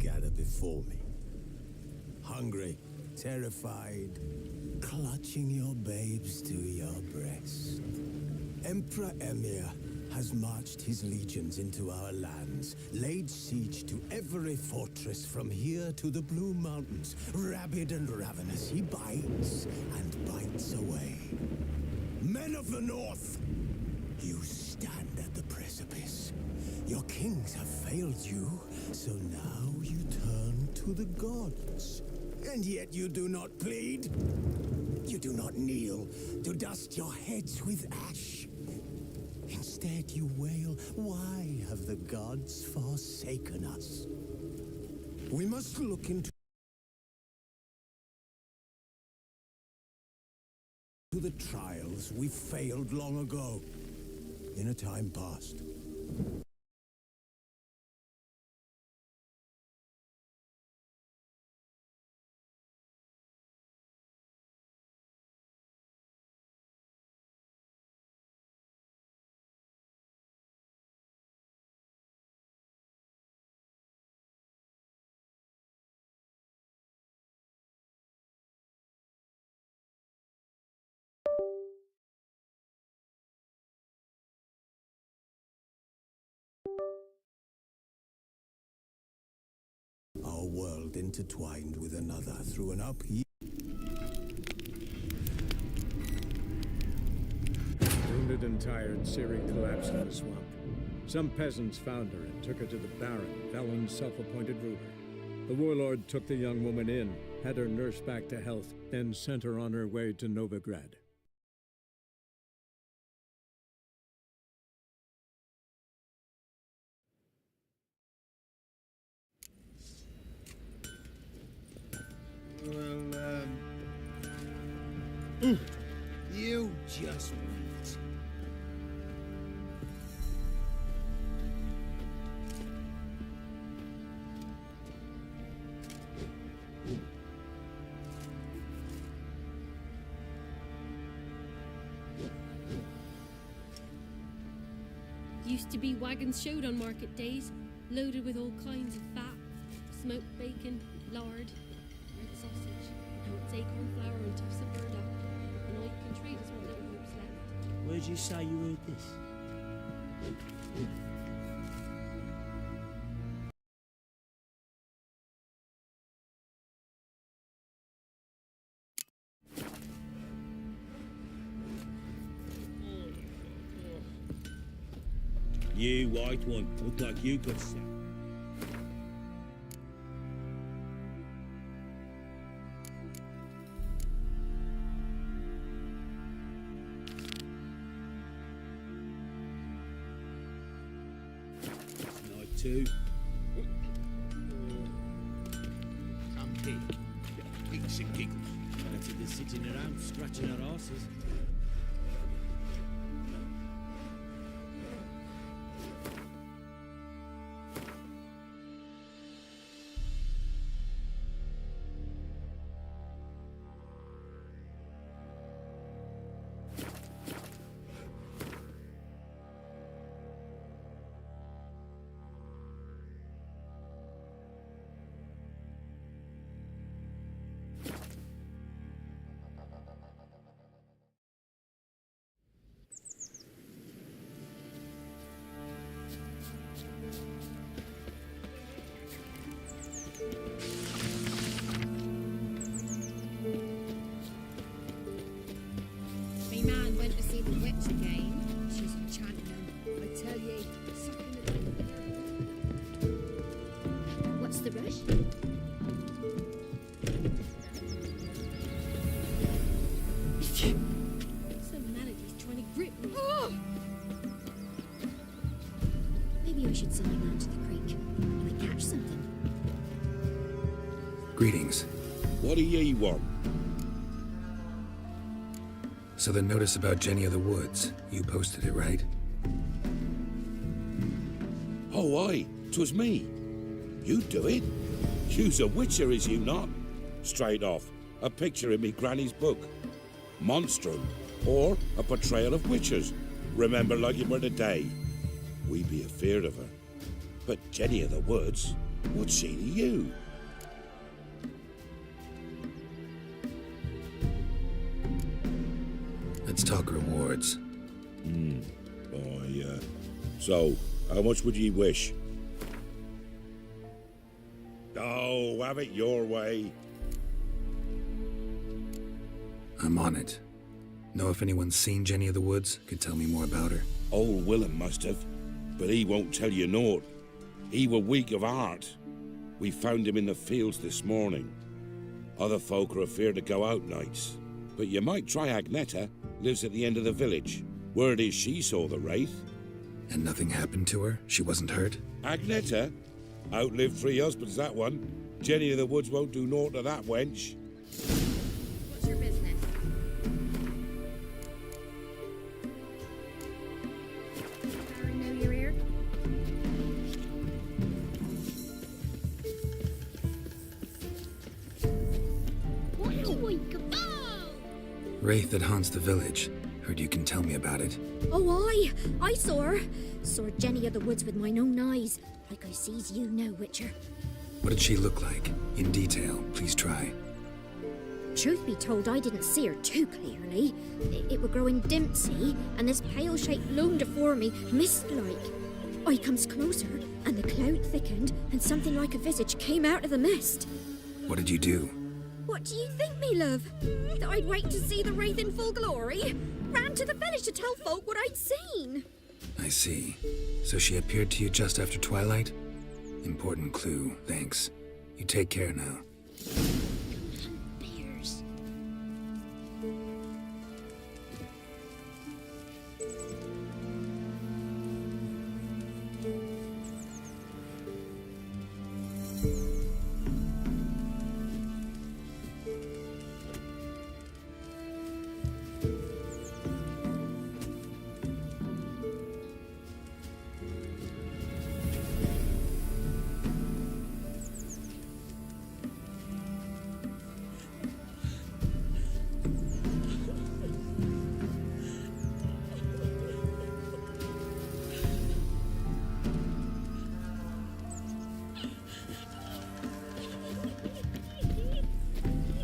gather before me. Hungry, terrified, clutching your babes to your breast. Emperor Emir has marched his legions into our lands, laid siege to every fortress from here to the Blue Mountains. Rabid and ravenous, he bites and bites away. Men of the North, you stand at the precipice. Your kings have failed you, so now you turn to the gods. And yet you do not plead. You do not kneel to dust your heads with ash. Instead you wail, why have the gods forsaken us? We must look into the trials we failed long ago, in a time past. Our world intertwined with another through an upheaval. Wounded and tired, Ciri collapsed in the swamp. Some peasants found her and took her to the Baron, Valen's self-appointed ruler. The warlord took the young woman in, had her nursed back to health, then sent her on her way to Novigrad. You just wait. Used to be wagons showed on market days, loaded with all kinds of fat, smoked bacon, lard, red sausage. Now it's acorn flour and tufts of burdock, and all you can trade is what little hope's left. Where'd you say you heard this? You white one, look like you got sick. Night two. Come here. Gigs and giggles. Better than sitting around scratching our asses. My man went to see the witch again. She's enchanting him. I tell ye, sucking it. What's the rush? Some melody's trying to grip me. Maybe I should send you down to the creek. I might catch something. Greetings. What do ye want? So the notice about Jenny of the Woods, you posted it, right? Oh, aye, 'twas me. You do it? You's a witcher, is you not? Straight off, a picture in me granny's book. Monstrum, or a portrayal of witches. Remember like it were the day. We be afeard of her. But Jenny of the Woods, What's she to you? Let's talk rewards. So, how much would ye wish? Oh, have it your way. I'm on it. Know if anyone's seen Jenny of the Woods? Could tell me more about her. Old Willem must have, but he won't tell you naught. He were weak of heart. We found him in the fields this morning. Other folk are afeard to go out nights. But you might try Agneta, lives at the end of the village. Word is she saw the wraith. And nothing happened to her? She wasn't hurt? Agneta? Outlived 3 husbands, that one. Jenny of the Woods won't do naught to that wench. What's your business? I know you're here. Wraith that haunts the village. Heard you can tell me about it. Oh, I saw her. Saw Jenny of the Woods with mine own eyes, like I sees you now, Witcher. What did she look like? In detail, please try. Truth be told, I didn't see her too clearly. It were growing dim, see, and this pale shape loomed afore me, mist-like. I comes closer, and the cloud thickened, and something like a visage came out of the mist. What did you do? What do you think, me love? That I'd wait to see the wraith in full glory? Ran to the village to tell folk what I'd seen. I see. So she appeared to you just after twilight? Important clue, thanks. You take care now. Bears.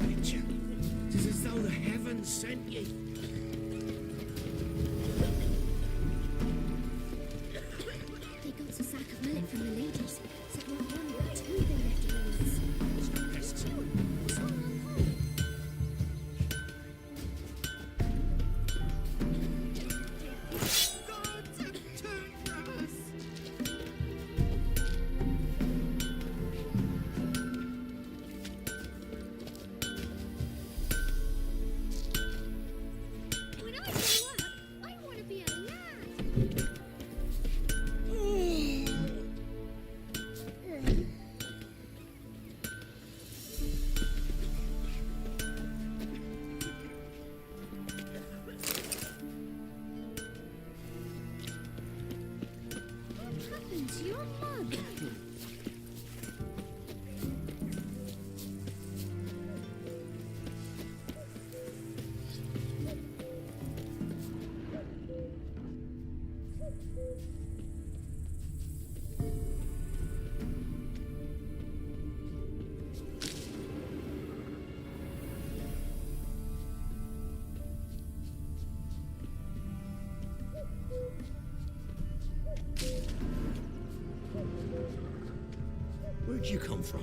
Witcher, 'tis as though the heavens sent ye. They got a sack of millet from the ladies. Said not one but 2 they left around. Pests. When I grow up, I want to be a lad. What happened to your mug? Where'd you come from?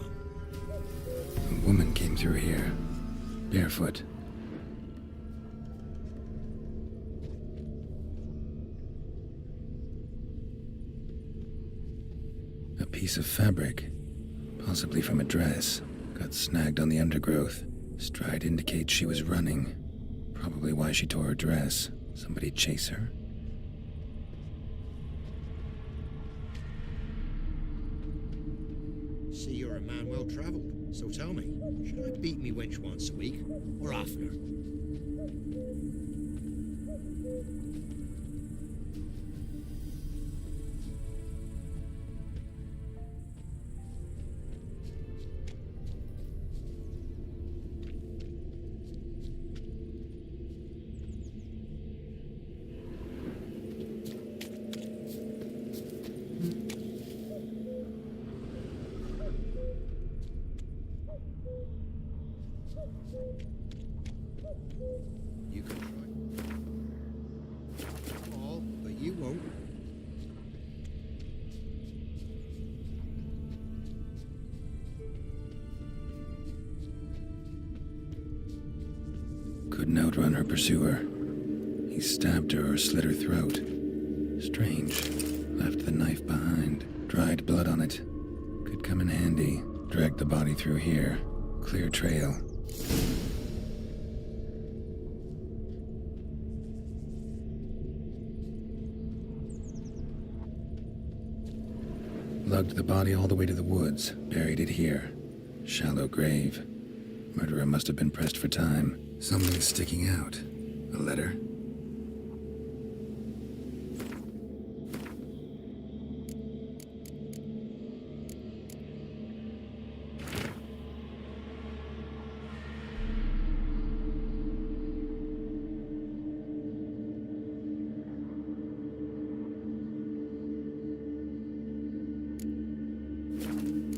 A woman came through here, barefoot. A piece of fabric, possibly from a dress, got snagged on the undergrowth. Stride indicates she was running. Probably why she tore her dress. Somebody chase her? See, you're a man well travelled. So tell me, should I beat me wench once a week, or oftener? couldn't outrun her pursuer. He stabbed her or slit her throat. Strange. Left the knife behind. Dried blood on it. Could come in handy. Dragged the body through here. Clear trail. Lugged the body all the way to the woods. Buried it here. Shallow grave. Murderer must have been pressed for time. Something sticking out. A letter?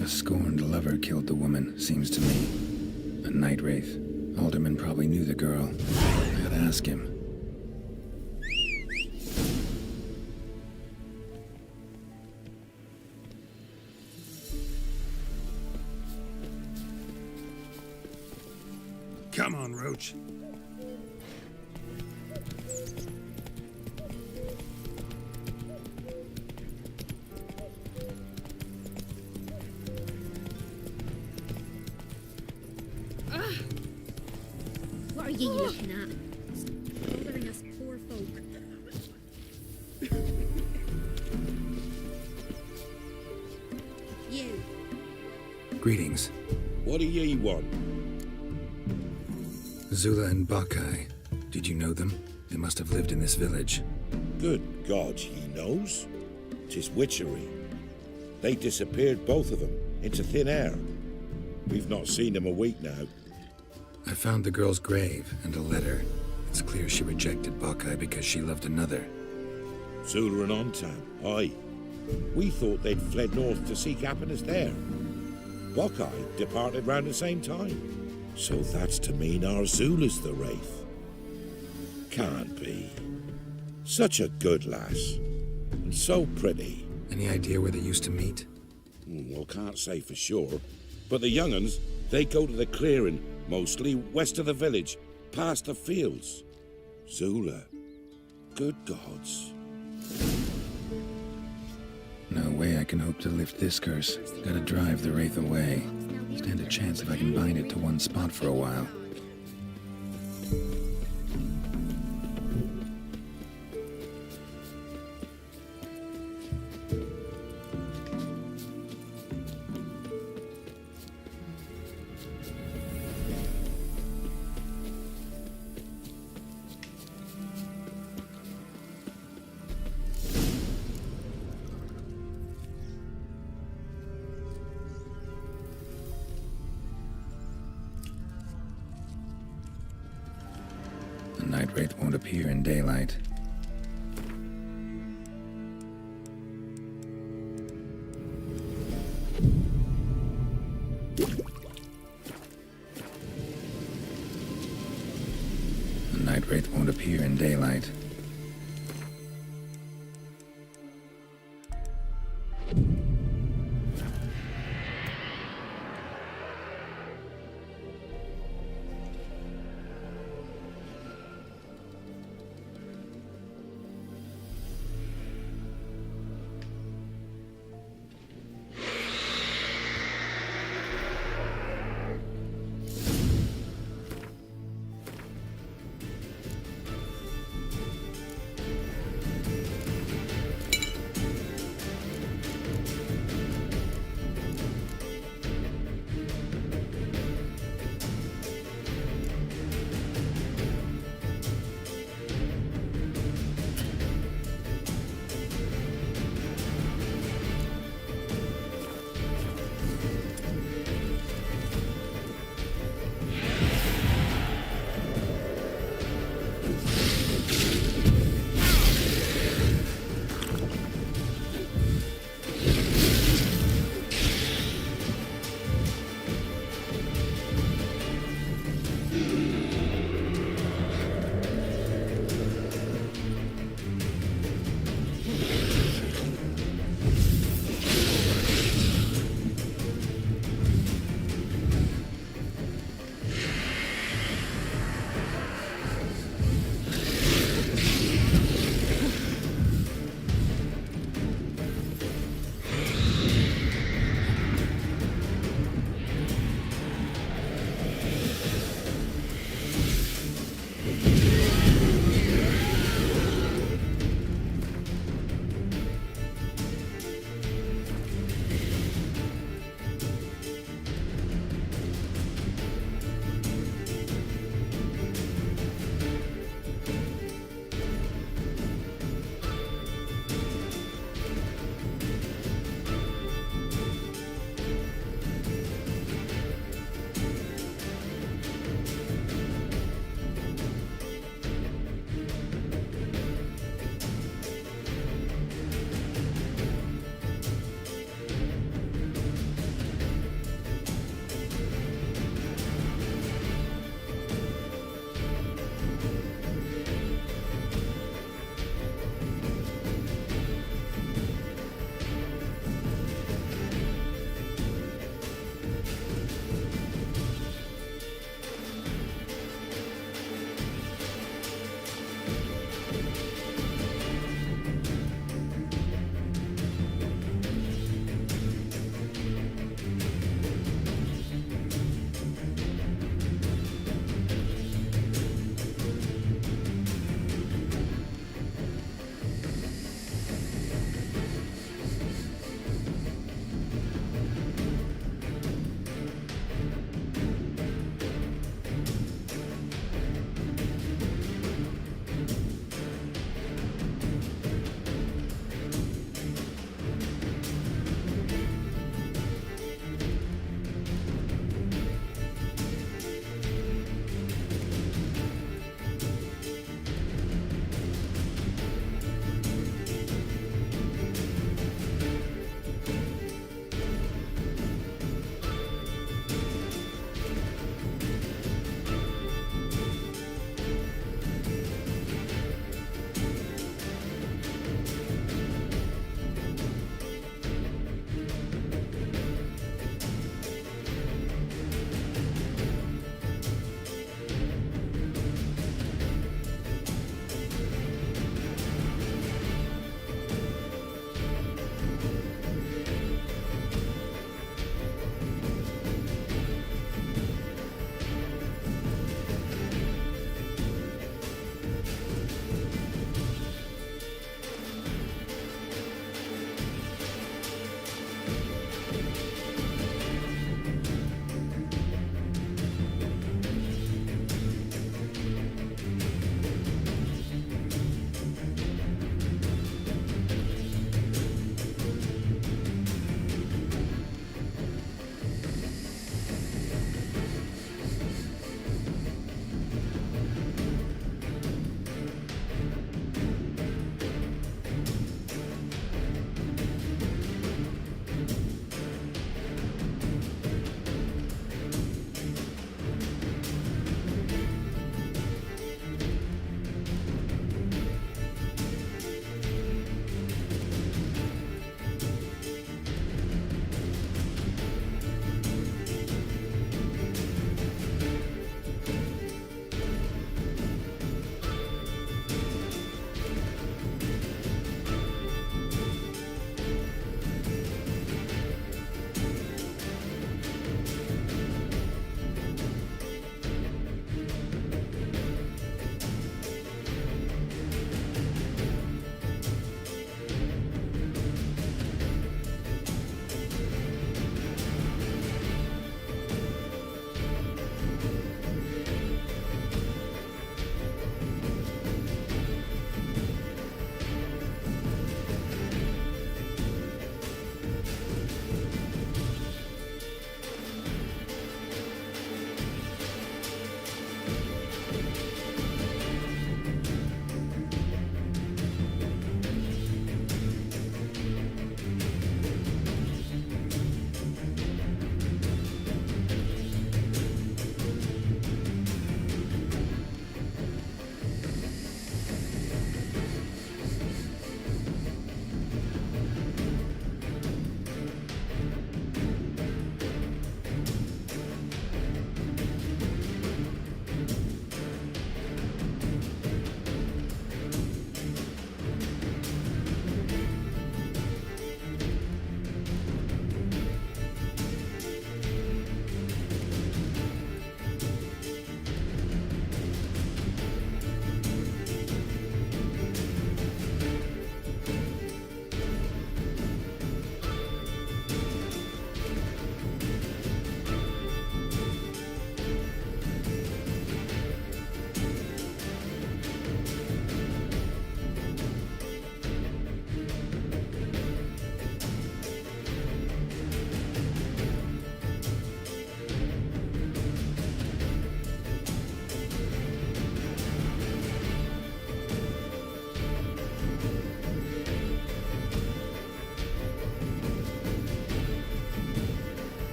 A scorned lover killed the woman, seems to me. A night wraith. Alderman probably knew the girl. I gotta ask him. Come on, Roach. What are you looking at? Bothering us poor folk. You. Greetings. What do ye want? Zula and Bakai. Did you know them? They must have lived in this village. Good God, he knows. 'Tis witchery. They disappeared, both of them, into thin air. We've not seen them a week now. I found the girl's grave and a letter. It's clear she rejected Bakai because she loved another. Zula and Ontan, aye. We thought they'd fled north to seek happiness there. Bakai departed round the same time. So that's to mean our Zula's the wraith. Can't be. Such a good lass. And so pretty. Any idea where they used to meet? Well, can't say for sure. But the young'uns, they go to the clearing, mostly west of the village, past the fields. Zula. Good gods. No way I can hope to lift this curse. Gotta drive the wraith away. Stand a chance if I can bind it to one spot for a while. The night wraith won't appear in daylight. The night wraith won't appear in daylight.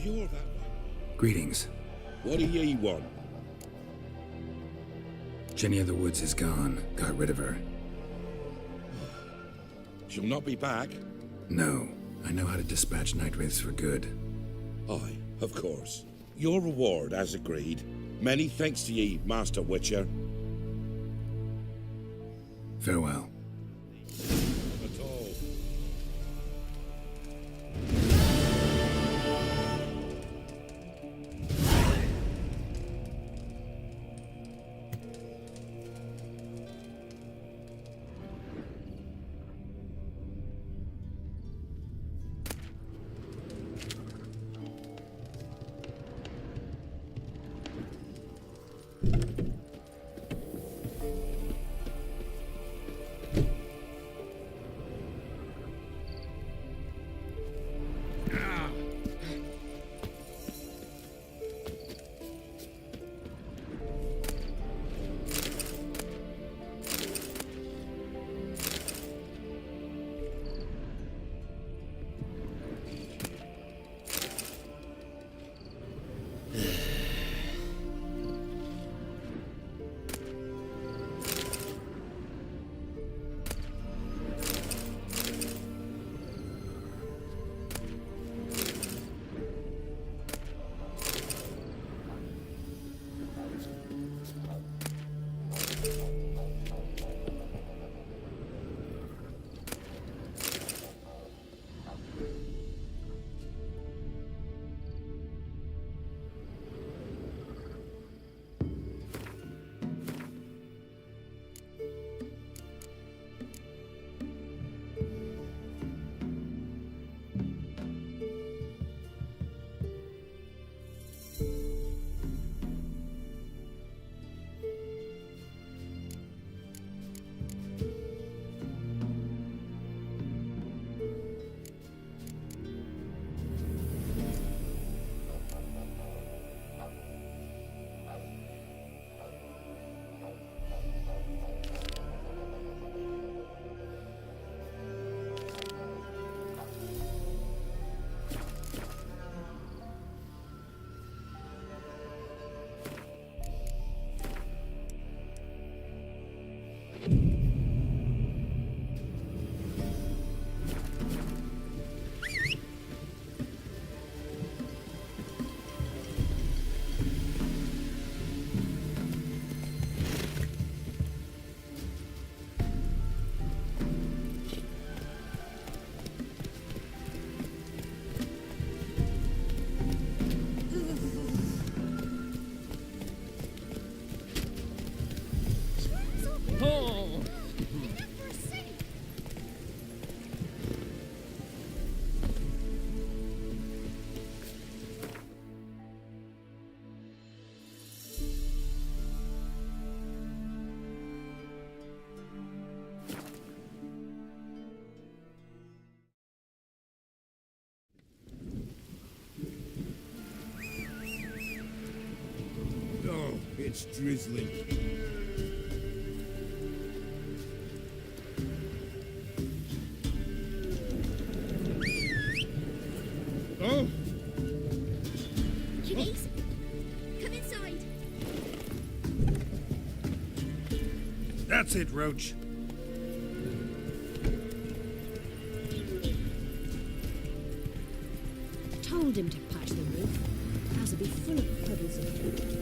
you're that... Greetings. What do ye want? Jenny of the Woods is gone. Got rid of her. She'll not be back? No. I know how to dispatch night wraiths for good. Aye, of course. Your reward, as agreed. Many thanks to ye, Master Witcher. Farewell. At all. Oh, it's drizzling. Oh! Kiddies, come inside. That's it, Roach. Told him to patch the roof. As it'll be full of puddles of it.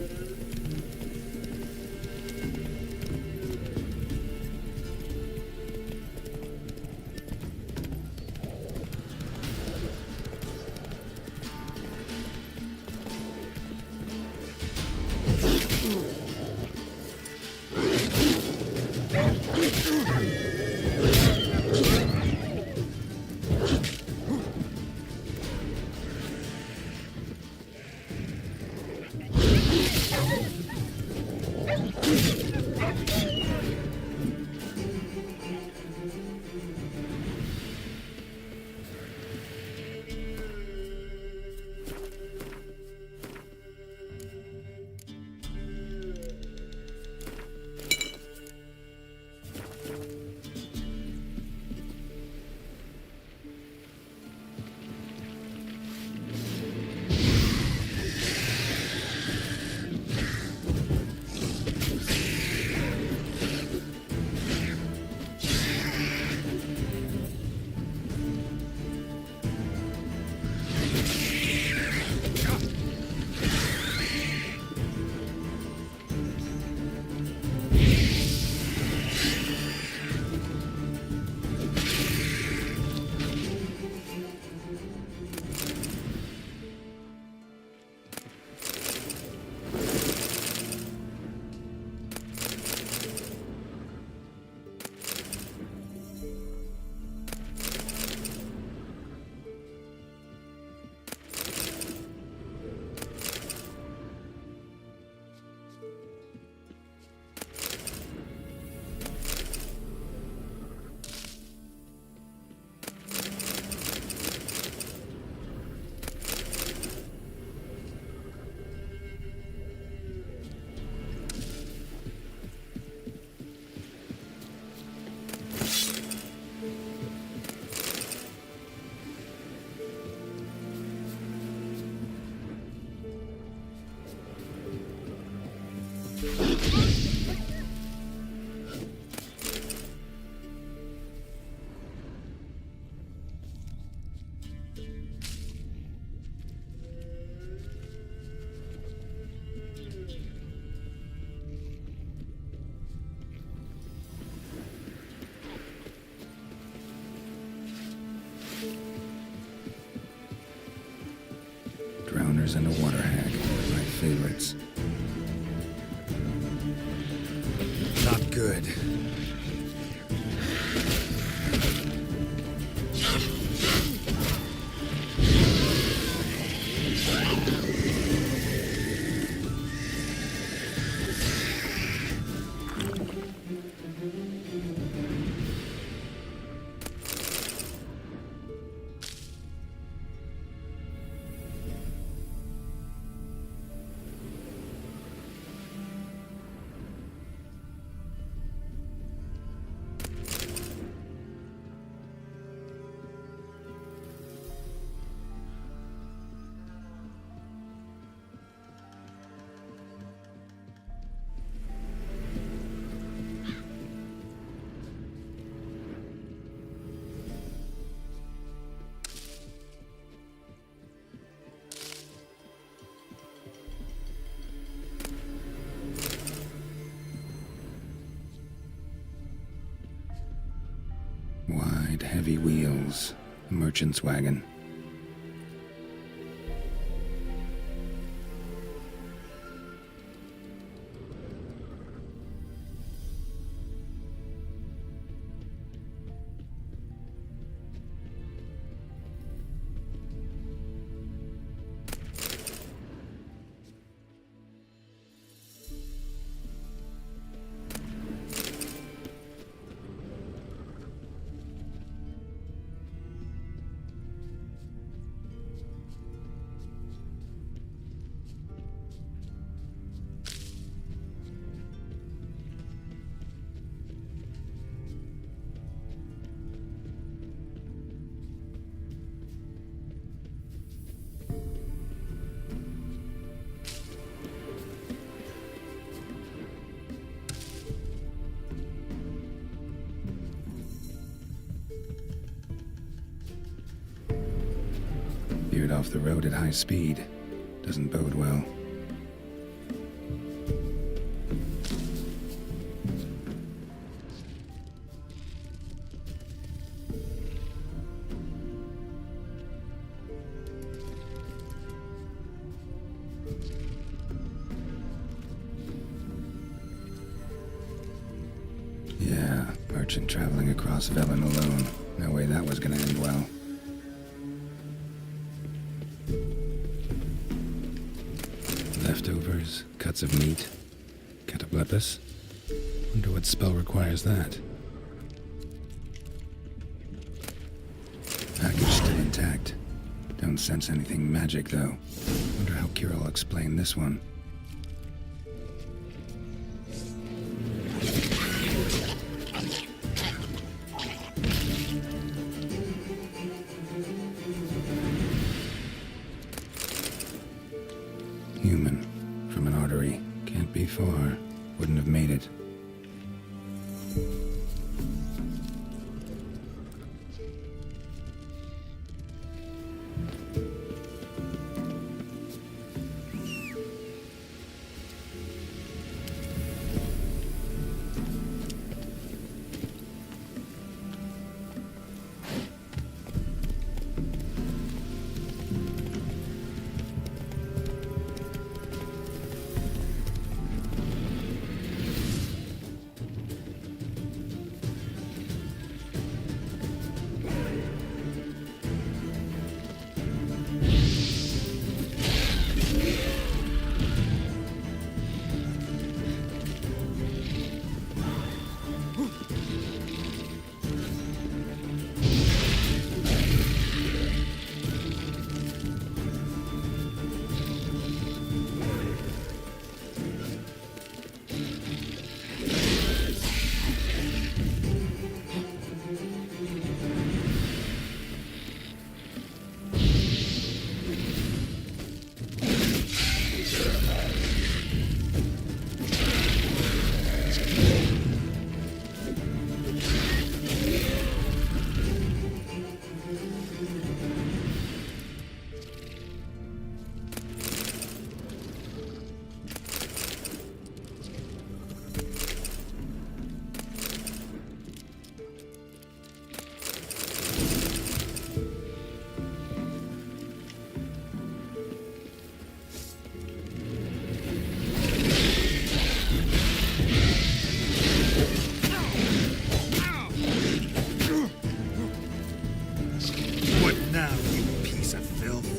runners and a water hag. My favorites. Not good. Wide, heavy wheels. A merchant's wagon. Veered off the road at high speed. Doesn't bode well. Yeah, merchant traveling across Velen alone. No way that was gonna end well. Leftovers, cuts of meat, cataplepis. Wonder what spell requires that. Package still intact. Don't sense anything magic though. Wonder how Kira will explain this one. Human. From an artery. Can't be far. Wouldn't have made it. Now, you piece of filth.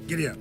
Giddy up.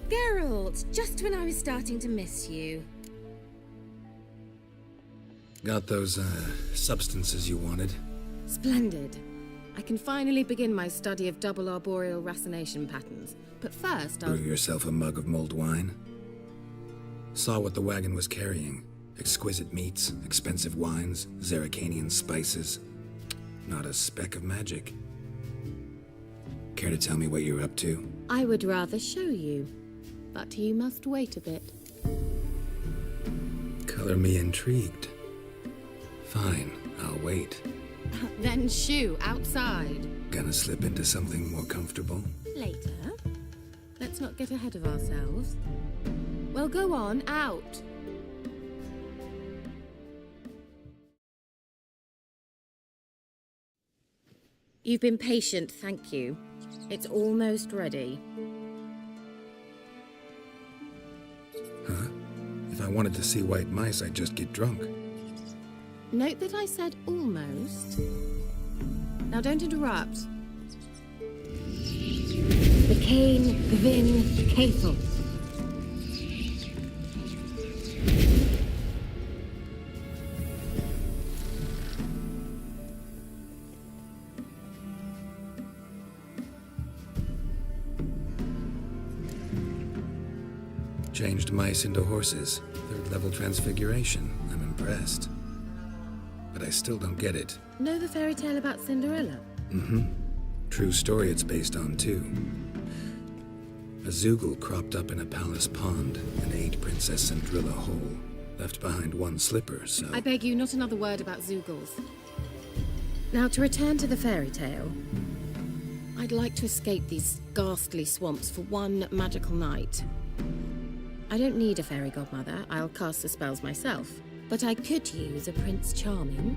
Geralt, just when I was starting to miss you. Got those, substances you wanted? Splendid. I can finally begin my study of double arboreal racination patterns. But first, I'll... Brew yourself a mug of mulled wine? Saw what the wagon was carrying. Exquisite meats, expensive wines, Zerrikanian spices. Not a speck of magic. Care to tell me what you're up to? I would rather show you. But you must wait a bit. Color me intrigued. Fine, I'll wait. Then shoo, outside. Gonna slip into something more comfortable? Later. Let's not get ahead of ourselves. Well, go on, out. You've been patient, thank you. It's almost ready. Huh? If I wanted to see white mice, I'd just get drunk. Note that I said almost. Now don't interrupt. The Cain Vin Cathel. Changed mice into horses. Third level transfiguration. I'm impressed. But I still don't get it. Know the fairy tale about Cinderella? Mm-hmm. True story it's based on, too. A Zoogle cropped up in a palace pond and ate Princess Cinderella whole. Left behind one slipper, so... I beg you, not another word about Zoogles. Now, to return to the fairy tale. I'd like to escape these ghastly swamps for one magical night. I don't need a fairy godmother. I'll cast the spells myself. But I could use a Prince Charming.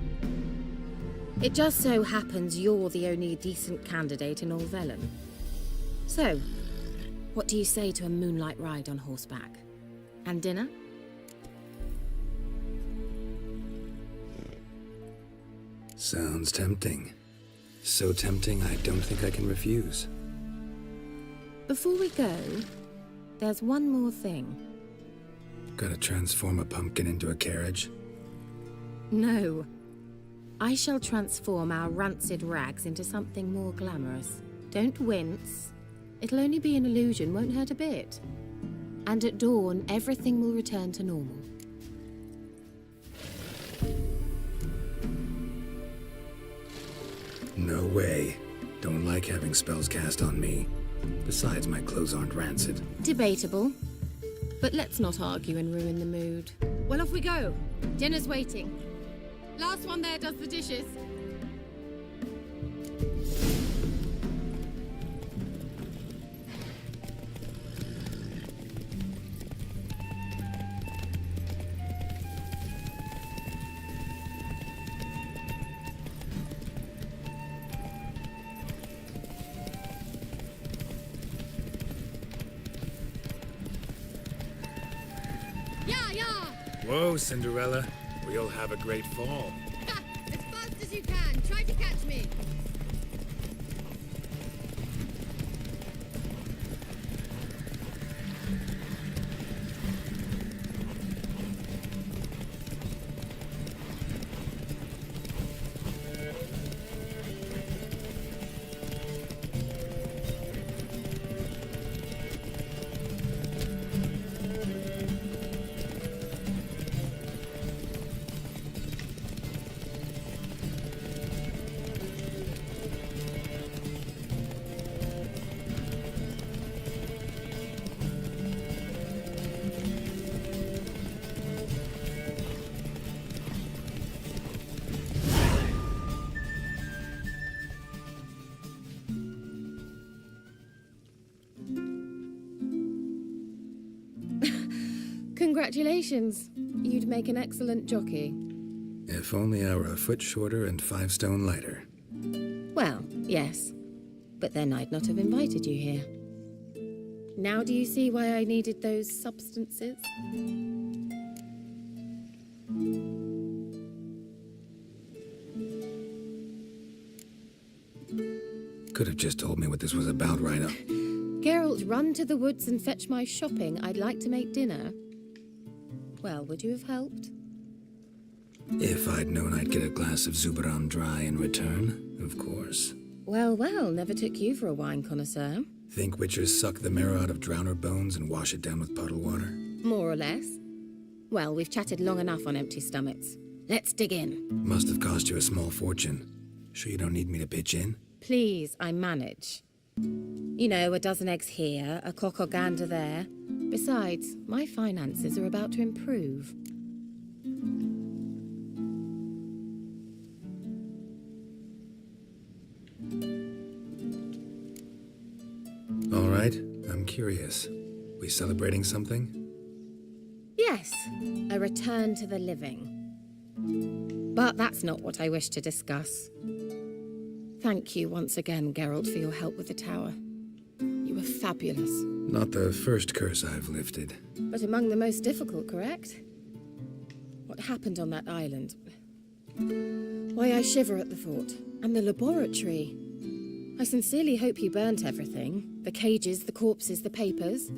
It just so happens you're the only decent candidate in all Velen. So, what do you say to a moonlight ride on horseback? And dinner? Sounds tempting. So tempting, I don't think I can refuse. Before we go, there's one more thing. Gotta transform a pumpkin into a carriage? No. I shall transform our rancid rags into something more glamorous. Don't wince. It'll only be an illusion, won't hurt a bit. And at dawn, everything will return to normal. No way. Don't like having spells cast on me. Besides, my clothes aren't rancid. Debatable. But let's not argue and ruin the mood. Well, off we go. Dinner's waiting. Last one there does the dishes. Whoa, Cinderella. We'll have a great fall. Ha! As fast as you can. Try to catch me. Congratulations. You'd make an excellent jockey. If only I were a foot shorter and 5 stone lighter. Well, yes. But then I'd not have invited you here. Now do you see why I needed those substances? Could have just told me what this was about right up. Geralt, run to the woods and fetch my shopping. I'd like to make dinner. Well, would you have helped? If I'd known I'd get a glass of Zubaram dry in return, of course. Well, well, never took you for a wine connoisseur. Think witchers suck the marrow out of drowner bones and wash it down with puddle water? More or less. Well, we've chatted long enough on empty stomachs. Let's dig in. Must have cost you a small fortune. Sure you don't need me to pitch in? Please, I manage. You know, a dozen eggs here, a cock or gander there. Besides, my finances are about to improve. All right, I'm curious. We celebrating something? Yes, a return to the living. But that's not what I wish to discuss. Thank you once again, Geralt, for your help with the tower. You were fabulous. Not the first curse I've lifted. But among the most difficult, correct? What happened on that island? Why, I shiver at the thought. And the laboratory. I sincerely hope you burnt everything. The cages, the corpses, the papers.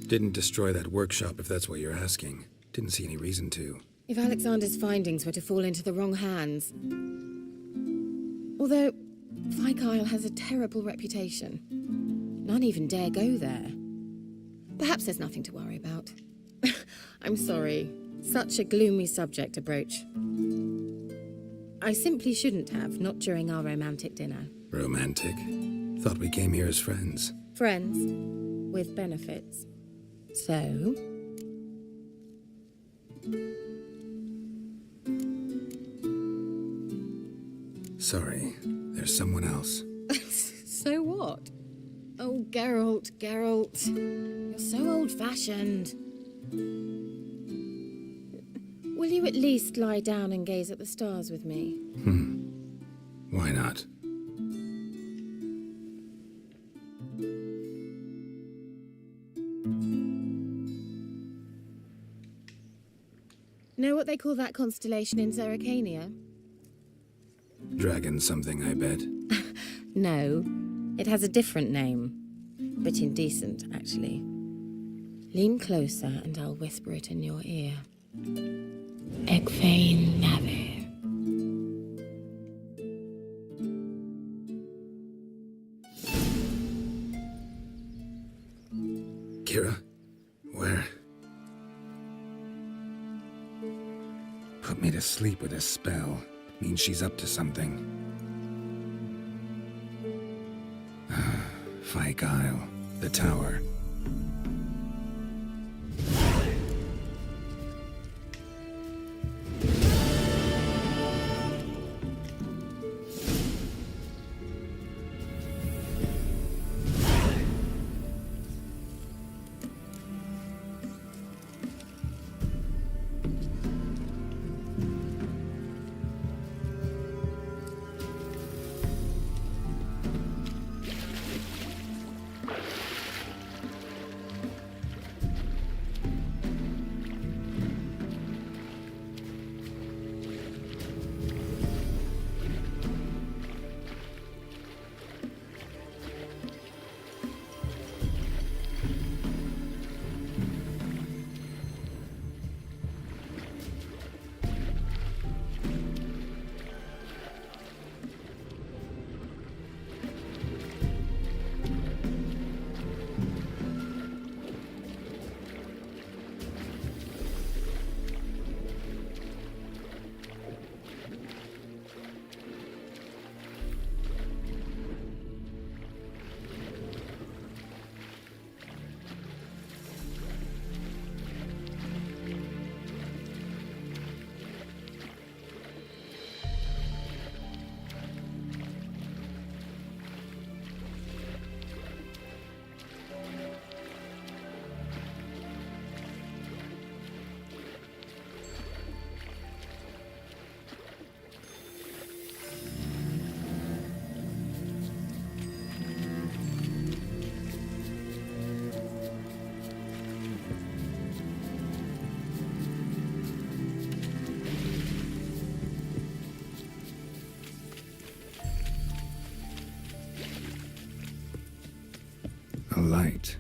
Didn't destroy that workshop, if that's what you're asking. Didn't see any reason to. If Alexander's findings were to fall into the wrong hands... Although, Vikyle has a terrible reputation. None even dare go there. Perhaps there's nothing to worry about. I'm sorry. Such a gloomy subject to broach. I simply shouldn't have, not during our romantic dinner. Romantic? Thought we came here as friends. Friends, with benefits. So... Sorry, there's someone else. So what? Oh, Geralt, Geralt. You're so old-fashioned. Will you at least lie down and gaze at the stars with me? Why not? Know what they call that constellation in Zerrikania? Dragon something, I bet. No, it has a different name. Bit indecent, actually. Lean closer and I'll whisper it in your ear. Eg fein nave. Kira? Where? Put me to sleep with a spell. Means she's up to something. Fyke Isle. The tower. A light.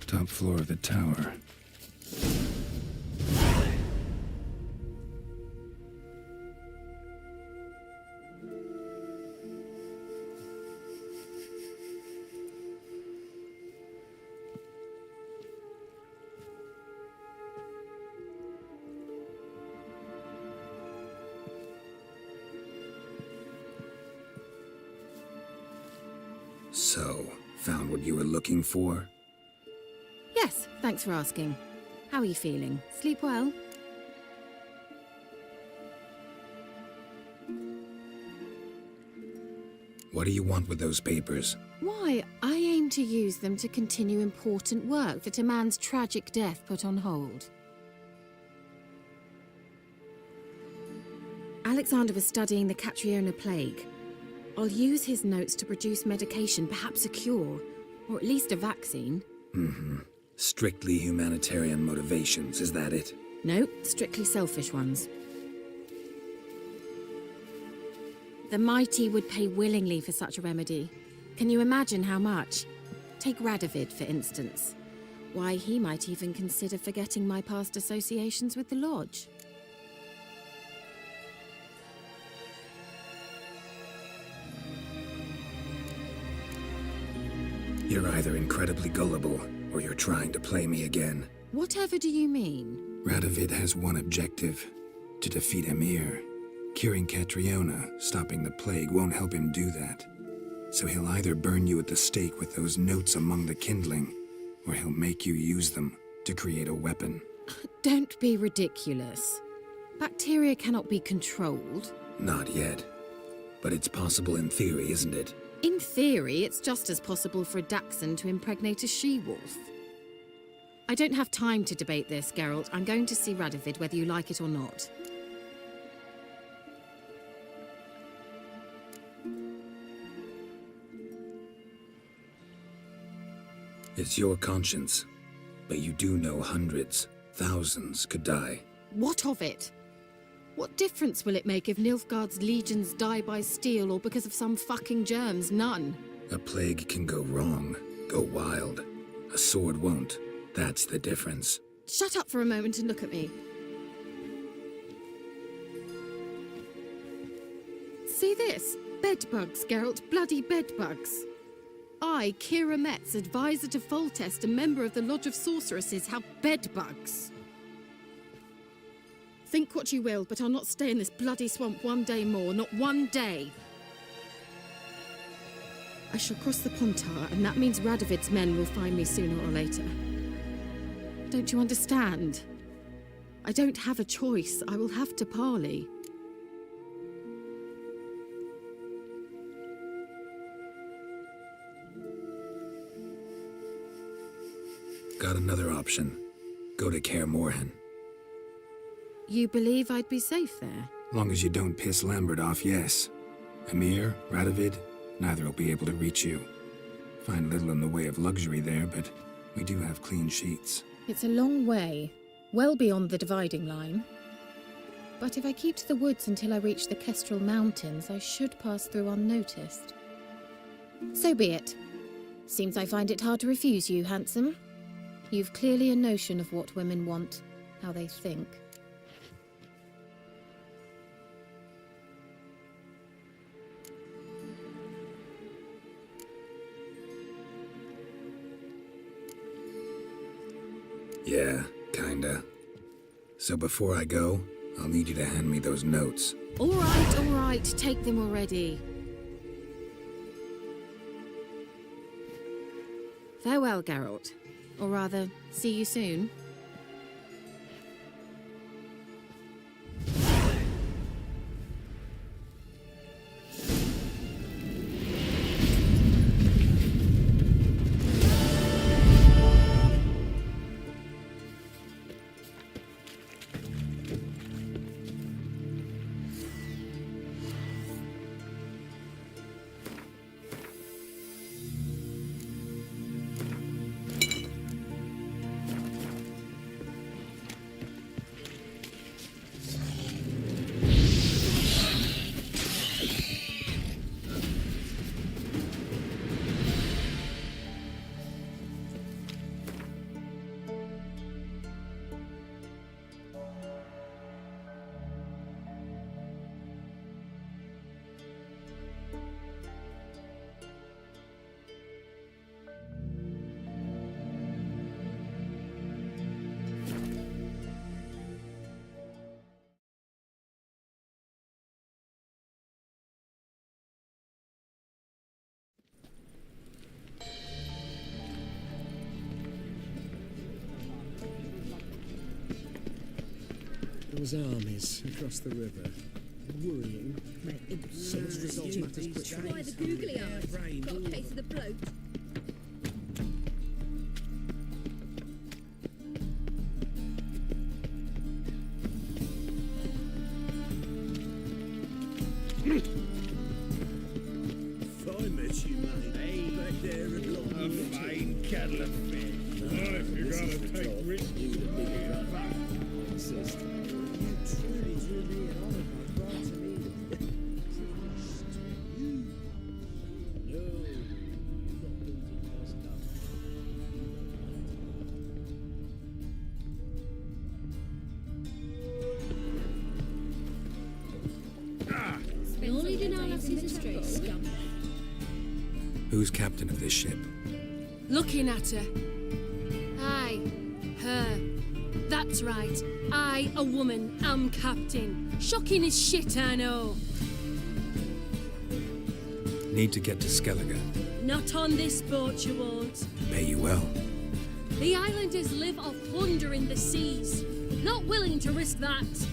Top floor of the tower. So, found what you were looking for? Yes, thanks for asking. How are you feeling? Sleep well? What do you want with those papers? Why, I aim to use them to continue important work that a man's tragic death put on hold. Alexander was studying the Catriona plague. I'll use his notes to produce medication, perhaps a cure, or at least a vaccine. Mm-hmm. Strictly humanitarian motivations, is that it? No, strictly selfish ones. The mighty would pay willingly for such a remedy. Can you imagine how much? Take Radovid, for instance. Why, he might even consider forgetting my past associations with the Lodge. You're either incredibly gullible, or you're trying to play me again. Whatever do you mean? Radovid has one objective: to defeat Emir. Curing Catriona, stopping the plague, won't help him do that. So he'll either burn you at the stake with those notes among the kindling, or he'll make you use them to create a weapon. Don't be ridiculous. Bacteria cannot be controlled. Not yet. But it's possible in theory, isn't it? In theory, it's just as possible for a Dachshund to impregnate a she-wolf. I don't have time to debate this, Geralt. I'm going to see Radovid whether you like it or not. It's your conscience. But you do know hundreds, thousands could die. What of it? What difference will it make if Nilfgaard's legions die by steel or because of some fucking germs? None. A plague can go wrong. go wild. A sword won't. That's the difference. Shut up for a moment and look at me. See this? Bedbugs, Geralt. Bloody bedbugs. I, Kira Metz, advisor to Foltest, a member of the Lodge of Sorceresses, have bedbugs. Think what you will, but I'll not stay in this bloody swamp one day more. Not one day. I shall cross the Pontar, and that means Radovid's men will find me sooner or later. Don't you understand? I don't have a choice. I will have to parley. Got another option. Go to Kaer Morhen. You believe I'd be safe there? Long as you don't piss Lambert off, yes. Emir, Radovid, neither will be able to reach you. Find little in the way of luxury there, but we do have clean sheets. It's a long way, well beyond the dividing line. But if I keep to the woods until I reach the Kestrel Mountains, I should pass through unnoticed. So be it. Seems I find it hard to refuse you, handsome. You've clearly a notion of what women want, how they think. Yeah, kinda. So before I go, I'll need you to hand me those notes. All right, take them already. Farewell, Geralt. Or rather, see you soon. Those armies across the river. Worrying. Someone's resolved matters quickly. Why the googly eyes? Got a case of the bloat. Fine met you, mate. Hey, back there at long a fine kettle of fish. Right, you gotta take risks. Who's captain of this ship? Looking at her. Aye, her. That's right. I, a woman, am captain. Shocking as shit, I know. Need to get to Skellige. Not on this boat, you won't. Pay you well. The islanders live off plunder in the seas. Not willing to risk that.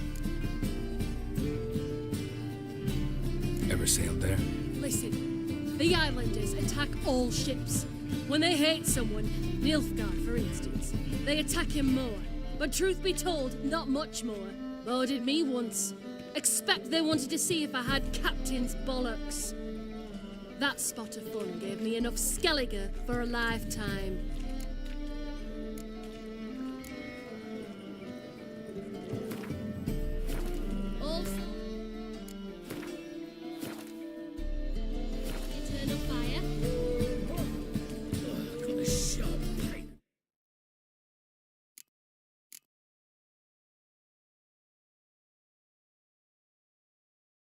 Ever sailed there? Listen, the islanders attack all ships. When they hate someone, Nilfgaard for instance, they attack him more. But truth be told, not much more. Boarded me once. Expect they wanted to see if I had captain's bollocks. That spot of fun gave me enough Skellige for a lifetime.